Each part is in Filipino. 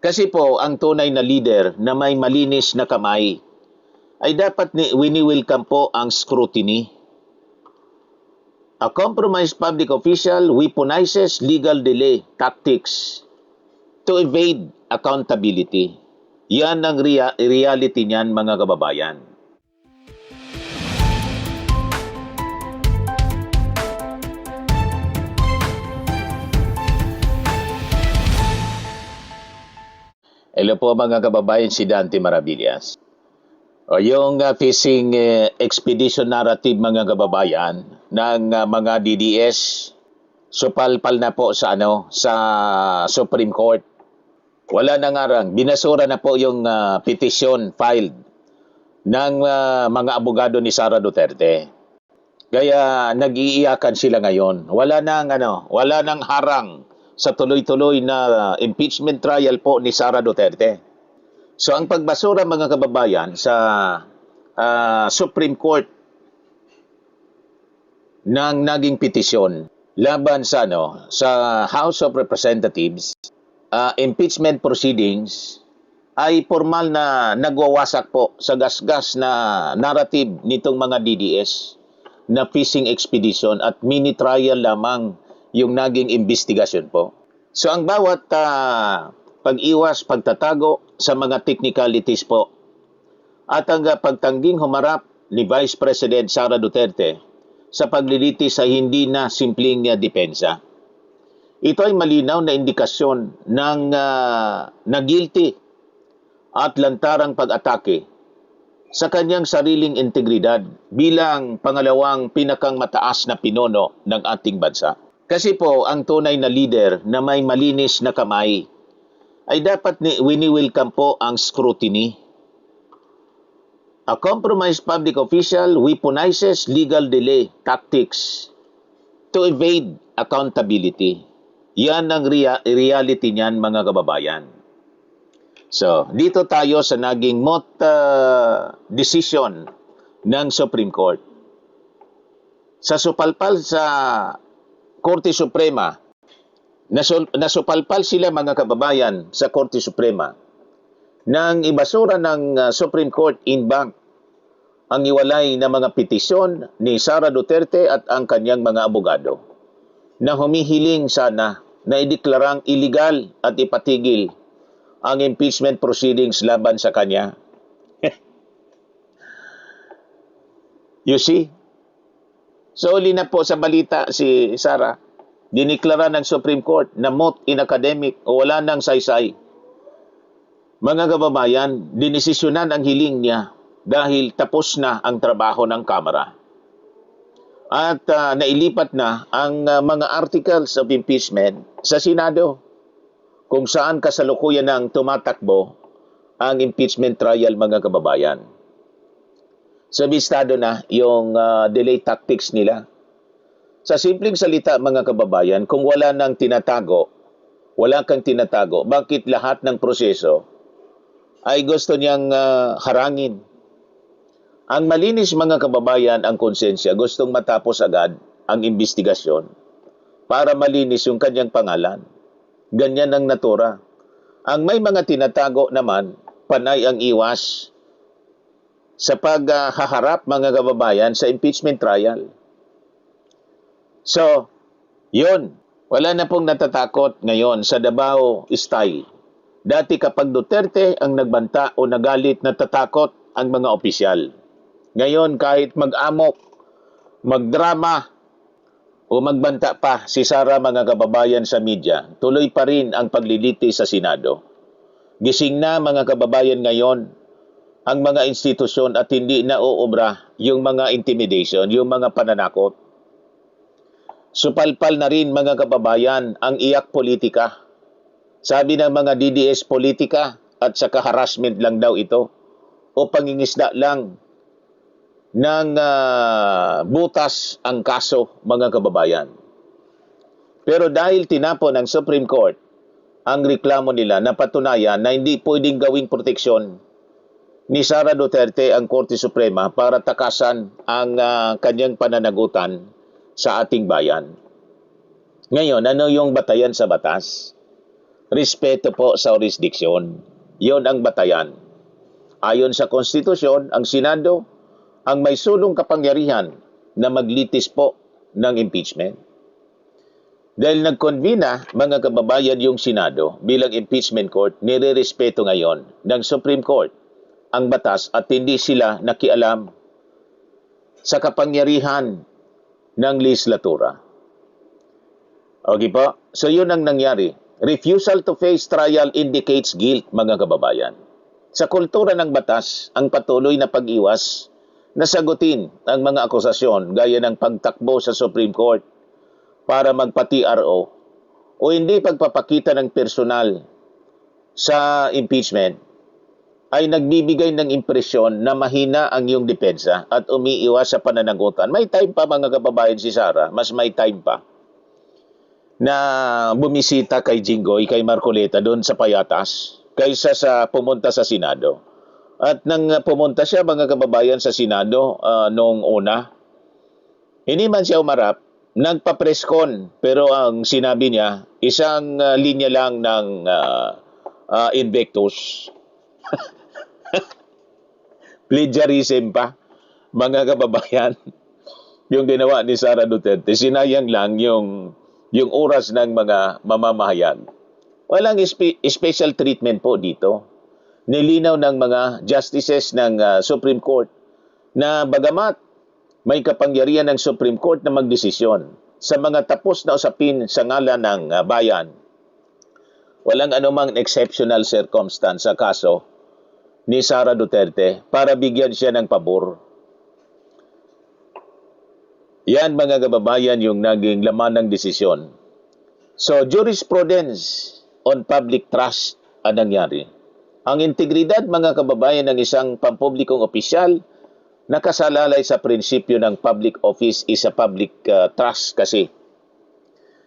Kasi po, ang tunay na leader na may malinis na kamay ay dapat wini-welcome po ang scrutiny. A compromised public official weaponizes legal delay tactics to evade accountability. Yan ang reality niyan, mga kababayan. Hello po mga kababayan, si Dante Maravillas. Yung fishing expedition narrative mga kababayan ng mga DDS, supalpal na po sa sa Supreme Court. Wala na ngarang, binasura na po yung petition filed ng mga abogado ni Sara Duterte. Kaya nag-iiyakan sila ngayon. Wala nang harang sa tuloy-tuloy na impeachment trial po ni Sara Duterte. So ang pagbasura mga kababayan sa Supreme Court ng naging petisyon laban sa sa House of Representatives, impeachment proceedings ay formal na nagwawasak po sa gasgas na narrative nitong mga DDS na fishing expedition at mini trial lamang yung naging investigasyon po. So ang bawat pag-iwas, pagtatago sa mga technicalities po at ang pagtangging humarap ni Vice President Sara Duterte sa paglilitis sa hindi na simpleng depensa. Ito ay malinaw na indikasyon ng na guilty at lantarang pag-atake sa kanyang sariling integridad bilang pangalawang pinakang mataas na pinuno ng ating bansa. Kasi po, ang tunay na leader na may malinis na kamay ay dapat wini-welcome po ang scrutiny. A compromised public official weaponizes legal delay tactics to evade accountability. Yan ang reality niyan mga kababayan. So, dito tayo sa naging decision ng Supreme Court. Sa supalpal sa Korte Suprema, nasupalpal sila mga kababayan sa Korte Suprema nang ibasura ng Supreme Court in bank ang iwalay na mga petisyon ni Sara Duterte at ang kanyang mga abogado na humihiling sana na ideklarang illegal at ipatigil ang impeachment proceedings laban sa kanya. You see? So, uli na po sa balita si Sara. Diniklara ng Supreme Court na moot in academic o wala nang saysay. Mga kababayan, dinesisyonan ang hiling niya dahil tapos na ang trabaho ng Kamara. At nailipat na ang mga articles of impeachment sa Senado kung saan kasalukuyan ng tumatakbo ang impeachment trial mga kababayan. Sabistado na yung delay tactics nila. Sa simpleng salita mga kababayan, kung wala kang tinatago, bakit lahat ng proseso ay gusto niyang harangin? Ang malinis mga kababayan, ang konsensya, gustong matapos agad ang investigasyon para malinis yung kanyang pangalan. Ganyan ang natura. Ang may mga tinatago naman, panay ang iwas sa paghaharap mga kababayan sa impeachment trial. So, yun. Wala na pong natatakot ngayon sa Davao style. Dati kapag Duterte ang nagbanta o nagalit, natatakot ang mga opisyal. Ngayon kahit mag-amok, magdrama, o magbanta pa si Sara mga kababayan sa media, tuloy pa rin ang pagliliti sa Senado. Gising na mga kababayan ngayon ang mga institusyon at hindi na uubra yung mga intimidation, yung mga pananakot. Supalpal na rin mga kababayan ang iyak politika. Sabi ng mga DDS politika at saka harassment lang daw ito o pangingisda lang ng butas ang kaso mga kababayan. Pero dahil tinapon ng Supreme Court ang reklamo nila, napatunayan na hindi pwedeng gawing proteksyon ni Sara Duterte ang Korte Suprema para takasan ang kanyang pananagutan sa ating bayan. Ngayon, ano yung batayan sa batas? respeto po sa jurisdiction. Yon ang batayan. Ayon sa konstitusyon, ang Senado ang may sulong kapangyarihan na maglitis po ng impeachment. Dahil nag-convene na, mga kababayan, yung Senado bilang impeachment court, nire-respeto ngayon ng Supreme Court ang batas at hindi sila nakialam sa kapangyarihan ng legislatura. Okay po? So yun ang nangyari. Refusal to face trial indicates guilt, mga kababayan. Sa kultura ng batas, ang patuloy na pag-iwas na sagutin ang mga akusasyon gaya ng pagtakbo sa Supreme Court para magpa-TRO o hindi pagpapakita ng personal sa impeachment ay nagbibigay ng impresyon na mahina ang iyong depensa at umiiwas sa pananagutan. May time pa, mga kababayan, si Sara, mas may time pa na bumisita kay Jinggoy, kay Marcoleta doon sa Payatas kaysa sa pumunta sa Senado. At nang pumunta siya, mga kababayan, sa Senado noong una, hindi man siya umarap, nagpa-presscon, pero ang sinabi niya, isang linya lang ng invectus. Plagiarism pa, mga kababayan, yung ginawa ni Sara Duterte. Sinayang lang yung oras ng mga mamamahayag. Walang special treatment po dito. Nilinaw ng mga justices ng Supreme Court na bagamat may kapangyarihan ng Supreme Court na magdesisyon sa mga tapos na usapin sa ngalan ng bayan. Walang anumang exceptional circumstance sa kaso ni Sara Duterte para bigyan siya ng pabor. Yan, mga kababayan, yung naging laman ng desisyon. So, jurisprudence on public trust ang nangyari. Ang integridad, mga kababayan, ng isang pampublikong opisyal nakasalalay sa prinsipyo ng public office is a public trust kasi.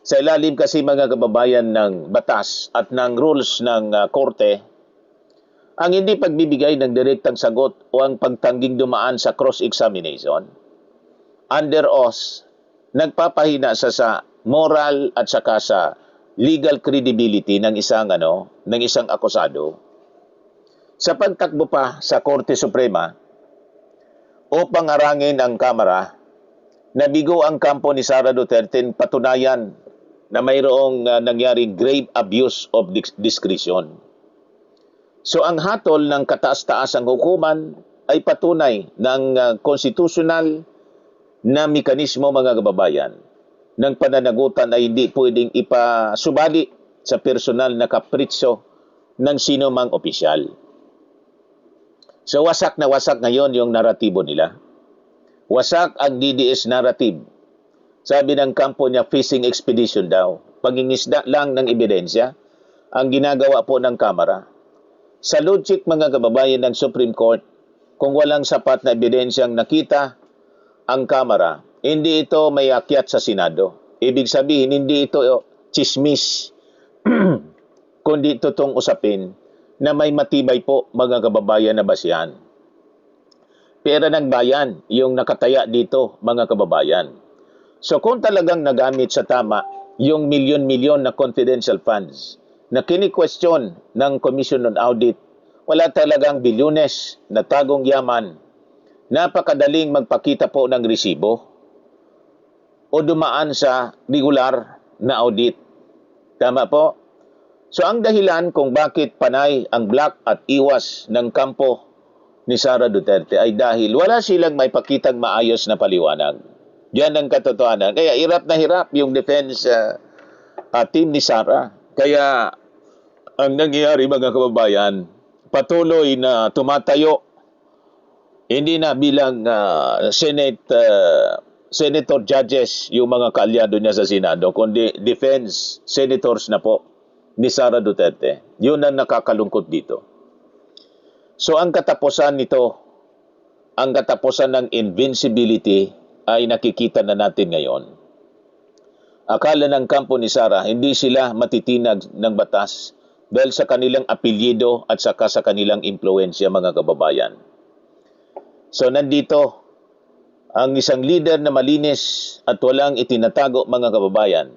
Sa ilalim kasi, mga kababayan, ng batas at ng rules ng korte, ang hindi pagbibigay ng direktang sagot o ang pagtangging dumaan sa cross-examination, under oath, nagpapahina sa moral at saka sa legal credibility ng isang akusado. Sa pagtakbo pa sa Korte Suprema, upang arangin ang Kamara, nabigo ang kampo ni Sara Duterte patunayan na mayroong nangyaring grave abuse of discretion. So ang hatol ng kataas-taasang hukuman ay patunay ng konstitusyonal na mekanismo, mga kababayan, ng pananagutan ay hindi pwedeng ipasubali sa personal na kapritso ng sino mang opisyal. So wasak na wasak ngayon yung naratibo nila. Wasak ang DDS narrative. Sabi ng kampo niya, fishing expedition daw. Pangingisda lang ng ebidensya ang ginagawa po ng Kamara. Sa logic, mga kababayan, ng Supreme Court, kung walang sapat na ebidensyang nakita ang Kamara, hindi ito may akyat sa Senado. Ibig sabihin, hindi ito chismis, kundi totoong usapin na may matibay po, mga kababayan, na basihan. Pera ng bayan, yung nakataya dito, mga kababayan. So kung talagang nagamit sa tama yung milyon-milyon na confidential funds na kini-question ng Commission on Audit, wala talagang bilyones na tagong yaman. Napakadaling magpakita po ng resibo o dumaan sa regular na audit. Tama po? So ang dahilan kung bakit panay ang black at iwas ng kampo ni Sara Duterte ay dahil wala silang may pakitang maayos na paliwanag. Yan ang katotohanan. Kaya hirap na hirap yung defense team ni Sara. Kaya ang nangyayari, mga kababayan, patuloy na tumatayo, hindi na bilang senator judges yung mga kaalyado niya sa Senado, kundi defense senators na po ni Sara Duterte. Yun ang nakakalungkot dito. So ang katapusan nito, ang katapusan ng invincibility ay nakikita na natin ngayon. Akala ng kampo ni Sara, hindi sila matitinag ng batas dahil sa kanilang apelyido at saka sa kanilang impluensya, mga kababayan. So nandito ang isang leader na malinis at walang itinatago, mga kababayan,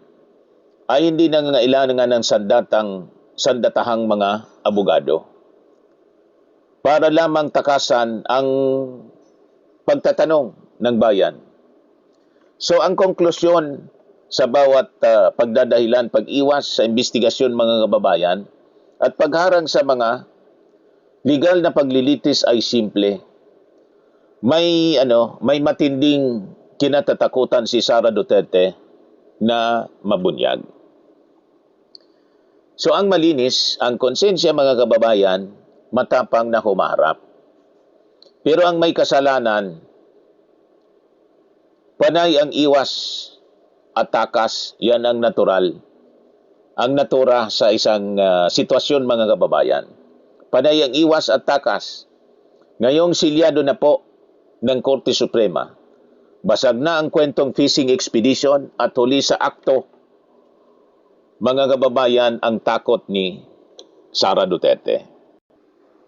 ay hindi nangangailangan ng sandatang sandatahang mga abogado para lamang takasan ang pagtatanong ng bayan. So ang konklusyon sa bawat pagdadahilan, pag-iwas sa investigasyon mga kababayan at pagharang sa mga legal na paglilitis ay simple. May matinding kinatatakutan si Sara Duterte na mabunyag. So ang malinis, ang konsensya mga kababayan, matapang na humarap. Pero ang may kasalanan, panay ang iwas at takas, yan ang natural. Ang natura sa isang sitwasyon mga kababayan. Panay ang iwas at takas. Ngayong silyado na po ng Korte Suprema, basag na ang kwentong fishing expedition at huli sa akto, mga kababayan, ang takot ni Sara Duterte.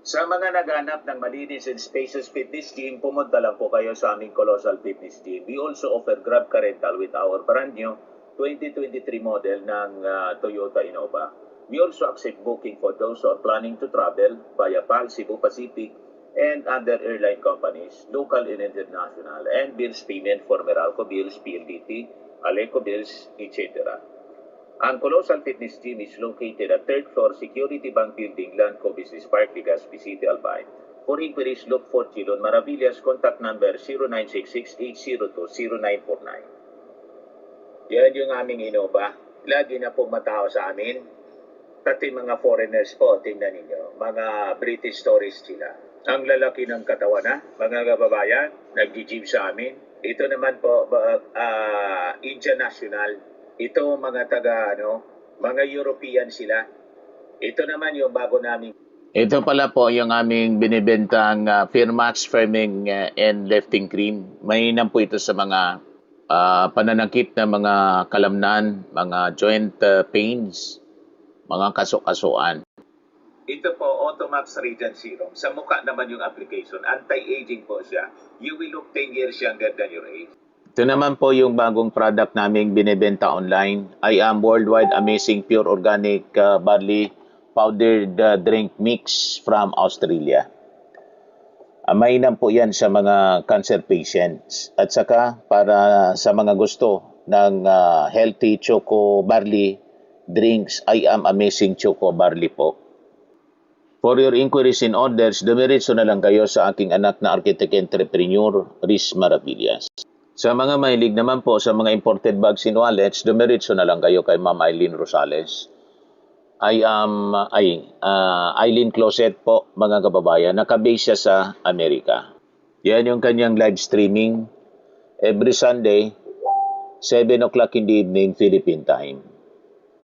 Sa mga naghanap ng malinis and spacious fitness gym, pumunta lang po kayo sa aming Colossal Fitness Gym. We also offer Grab Car Rental with our brand new 2023 model ng Toyota Innova. We also accept booking for those who are planning to travel via PAL, Cebu Pacific, and other airline companies, local and international, and bills payment for Meralco bills, PLDT, Aleco bills, etc. Ang Colossal Fitness Gym is located at 3rd floor Security Bank Building, Lanco Business Park, Legazpi City, Albay. For inquiries, look for Chilon Maravillas. Contact number 0966-802-0949. Yan yung aming Innova. Lagi na po matao sa amin. Pati mga foreigners po, tingnan ninyo. Mga British tourists sila. Ang lalaki ng katawan na, mga kababayan, nag-gym sa amin. Ito naman po, Indian National. Ito mga mga European sila. Ito naman yung bago namin. Ito pala po yung aming binibentang Firmax Firming and Lifting Cream. Mainam po ito sa mga pananakit na mga kalamnan, mga joint pains, mga kasukasuan. Ito po, Automax Radiant Serum. Sa mukha naman yung application. Anti-aging po siya. You will look 10 years younger than your age. Ito naman po yung bagong product naming binibenta online. I am Worldwide Amazing Pure Organic Barley Powdered Drink Mix from Australia. Mainam po yan sa mga cancer patients. At saka para sa mga gusto ng healthy choco barley drinks, I am Amazing Choco Barley po. For your inquiries and orders, dumiretso na lang kayo sa aking anak na architect entrepreneur, Riz Maravillas. Sa mga mahilig naman po sa mga imported bags and wallets, dumiretso na lang kayo kay Ma'am Eileen Rosales. Eileen Closet po, mga kababayan, nakabase siya sa Amerika. Yan yung kanyang live streaming every Sunday, 7 o'clock in the evening, Philippine time.